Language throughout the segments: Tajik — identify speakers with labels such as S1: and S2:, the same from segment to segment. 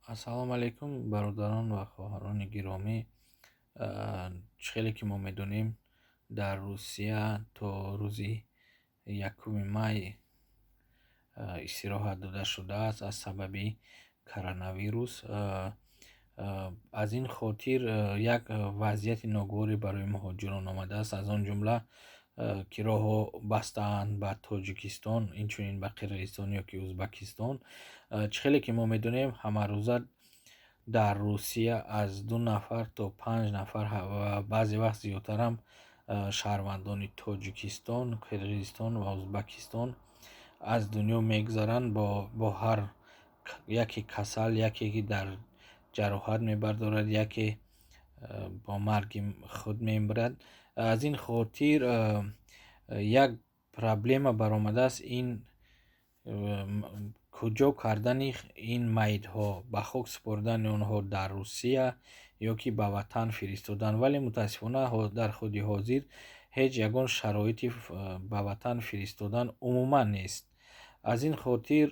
S1: ассалому алайкум, бародарон ва хоҳарони гиромӣ. Хеле ки мо медонем, дар Русия то рӯзи 1 май истироҳат дода шудааст аз сабаби коронавирус. Аз ин хотир як вазъияти ногуворе барои муҳоҷирон омадааст. Аз он ҷумла ки роҳҳо бастаанд ба Тоҷикистон, инчунин ба Қирғизистон ёки Узбакистон. Хеле ки мо медонем, ҳамарӯза дар Русия аз 2 нафар то 5 нафар ва баъзе вақт зиёдтарам шаҳрвандони Тоҷикистон, Қирғизистон ва Узбакистон аз дунё мегзаранд бо ҳар яке касал, яке ки дар ҷароҳат мебардорад, яке бо марги худ мебарад. Аз ин хотир як проблема баромадааст, ин куҷо кардани ин майдҳо, ба хок супордани онҳо дар Русия ёки ба ватан фиристодан. Вале мутаассифона дар худи ҳозир ҳеҷ ягон шароити ба ватан фиристодан умуман нест. Аз ин хотир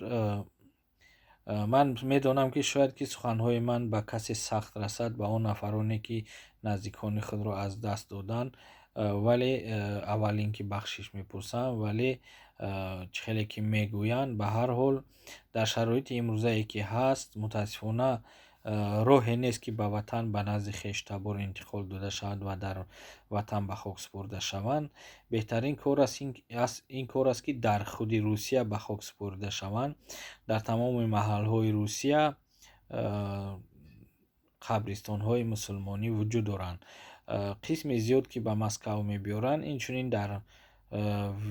S1: ман медонам, ки шояд ки суханҳои ман ба касе сахт расад, ба он нафароне ки наздикони худро аз даст доданд, вале аввал ин ки бахшиш мепурсам, вале хеле ки мегӯянд, ба ҳар ҳол дар шароити имрӯзае ки ҳаст, мутаассифона роҳе нест ки ба ватан ба назди хеш табор интиқол дода шаванд ва дар ватан ба хок супурда шаванд. Беҳтарин кор ин кор аст ки дар худи Русия ба хок супорида шаванд. Дар тамоми маҳалҳои Русия қабристонҳои мусулмонӣ вуҷуд доранд. Қисми зиёд ки ба Москав мебиёранд, инчунин дар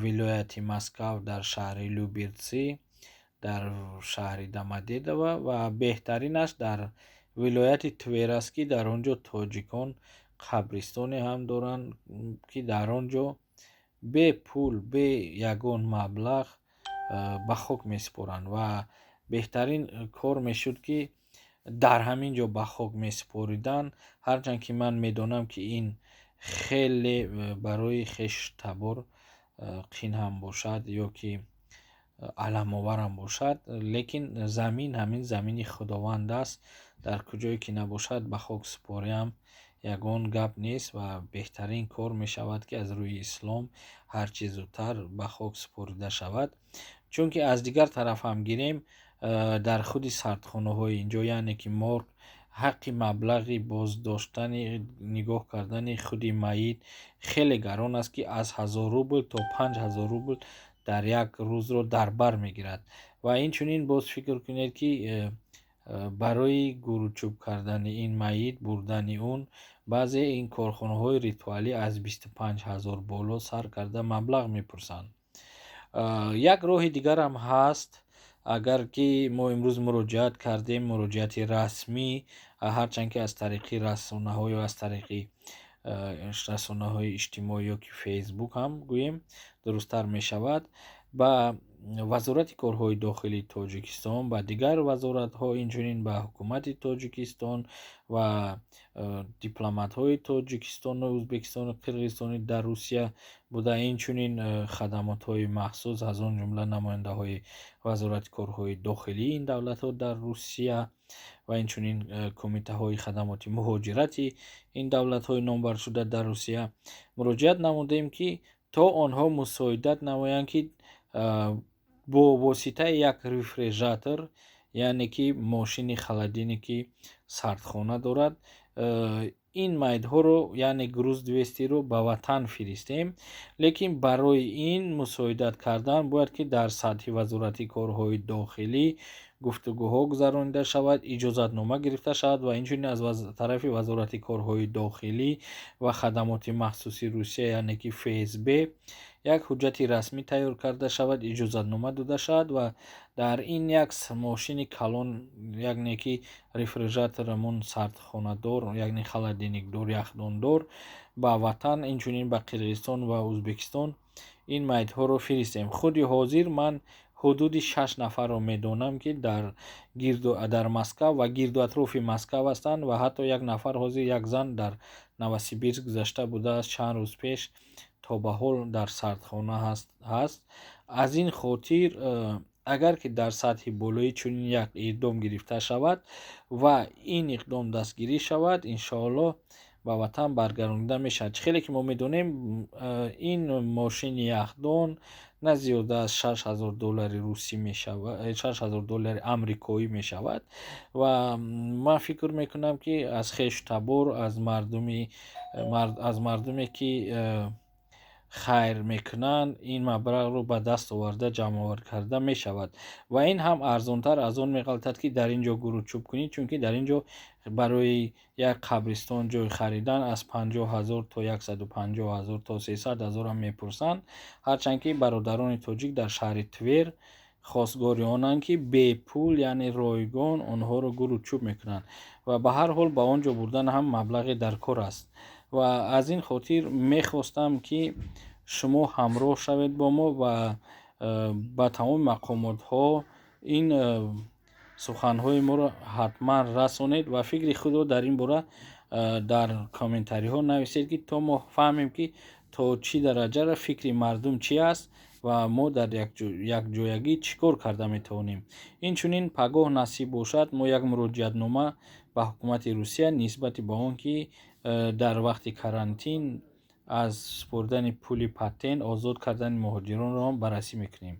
S1: вилояти Москав, дар шаҳри Люберцы, дар шаҳри Домодедово ва беҳтаринаш дар вилояти Тver аст, ки дар он ҷо тоҷикон қабристоне ҳам доранд, ки дар он ҷо бе пул, бе ягон маблағ ба хок месупоранд ва беҳтарин кор мешуд, ки дар ҳамин ҷо ба хок месупоридан. Ҳарчанд ки ман медонам, ки ин хеле барои хеш табор қин ҳам бошад ёки аламоварам бошад, лекин замин ҳамин замини худованд аст. Дар куҷое ки набошад ба хок супориям ягон гап нест ва беҳтарин кор мешавад, ки аз рӯи ислом ҳарчи зудтар ба хок супорида шавад. Чунки аз дигар тараф ҳам гирем, дар худи сардхонаҳои инҷо, яъне ки морг, ҳаққи маблағи боздоштани нигоҳ кардани худи маит хеле гарон аст, ки аз 1000 рубл то 5000 рубл дар як рӯзро дар бар мегирад. Ва инчунин боз фикр кунед, ки барои гуручӯб кардани ин маит, бурдани он, баъзе ин корхонаҳои ритуалӣ аз 25000 боло сар карда маблағ мепурсанд. Як роҳи дигарам ҳаст. Агар ки мо имрӯз муроҷиат кардем, муроҷиати расмӣ, ҳарчанд ки аз тариқи расонаҳо ё аз тариқи расонаҳои иҷтимоӣ ёки фейсбук ҳам гӯем дурусттар мешавад, ба вазорати корҳои дохилии Тоҷикистон, ба дигар вазоратҳо, инчунин ба ҳукумати Тоҷикистон ва дипломатҳои Тоҷикистону Ӯзбекистону Қирғизистони дар Русия буда, инчунин хадамотҳои махсус, аз он ҷумла намояндаҳои вазорати корҳои дохилии ин давлатҳо дар Русия ва инчунин кумитаҳои хадамоти муҳоҷирати ин давлатҳои номбаршуда дар Русия муроҷиат намудем, ки то онҳо мусоидат намоянд, ки бо воситаи як рефрижератор, яъне ки мошини халадине ки сардхона дорад, ин майдҳоро, яъне груз 200-ро ба ватан фиристем. Лекин барои ин мусоидат кардан бояд, ки дар сатҳи вазорати корҳои дохилӣ гуфтугӯҳо гузаронида шавад, иҷозатнома гирифта шавад ва инчунин аз тарафи вазорати корҳои дохилӣ ва хадамоти махсуси Русия, яъне ки ФСБ, як ҳуҷҷати расмӣ тайёр карда шавад, иҷозатнома дода шавад ва дар ин як мошини калон, яъне ки рефрижераторамон сардхонадор, яъне халадильникдор, яхдондор, ба ватан, инчунин ба Қирғизистон ва Ӯзбекистон ин майдҳоро фиристем. Худи ҳозир ман ҳудуди 6 нафарро медонам, ки дар Москав ва гирду атрофи Москав ҳастанд ва ҳатто як нафар ҳозир, як зан дар Новосибирск гузашта будааст чанд рӯз пеш, то ба ҳол дар сардхона ҳаст. Аз ин хотир агар ки дар сатҳи болоӣ чунин як иқдом гирифта шавад ва ин иқдом дастгирӣ шавад, иншоаллоҳ ба ватан баргаронида мешавад. Хеле ки мо медонем, ин мошини яхдон на зиёда аз $6000 русӣ мешавад, $6000 амрикоӣ мешавад ва ман фикр мекунам ки аз хешу табор аз мардуме ки хайр мекунанд ин маблағро ба даст оварда ҷамъовар карда мешавад ва ин ҳам арзонтар аз он меғалтад ки дар ин ҷо гуручӯб кунӣ, чунки дар ин ҷо барои як қабристон ҷой харидан аз 50000 то 150000 то 300,000 ам мепурсанд, ҳарчанд ки бародарони тоҷик дар шаҳри Твер хостгори онанд ки бепул, яъне ройгон онҳоро гуручӯб мекунанд ва ба ҳар ҳол ба он ҷо бурдан ҳам маблағе дар кор аст ва аз ин хотир мехостам ки шумо ҳамроҳ шавед бо мо ва ба тамоми мақомотҳо ин суханҳои моро ҳатман расонед ва фикри худро дар ин бора дар комментариҳо нависед, ки то мо фаҳмем ки то чӣ дараҷара фикри мардум чӣ аст ва мо дар якҷоягӣ чӣ кор карда метавонем. Инчунин пагоҳ насиб бошад, мо як муроҷиатнома ба ҳукумати Русия нисбати ба он ки дар вақти карантин аз супурдани пули патент озод кардани муҳоҷиронро баррасӣ мекунем.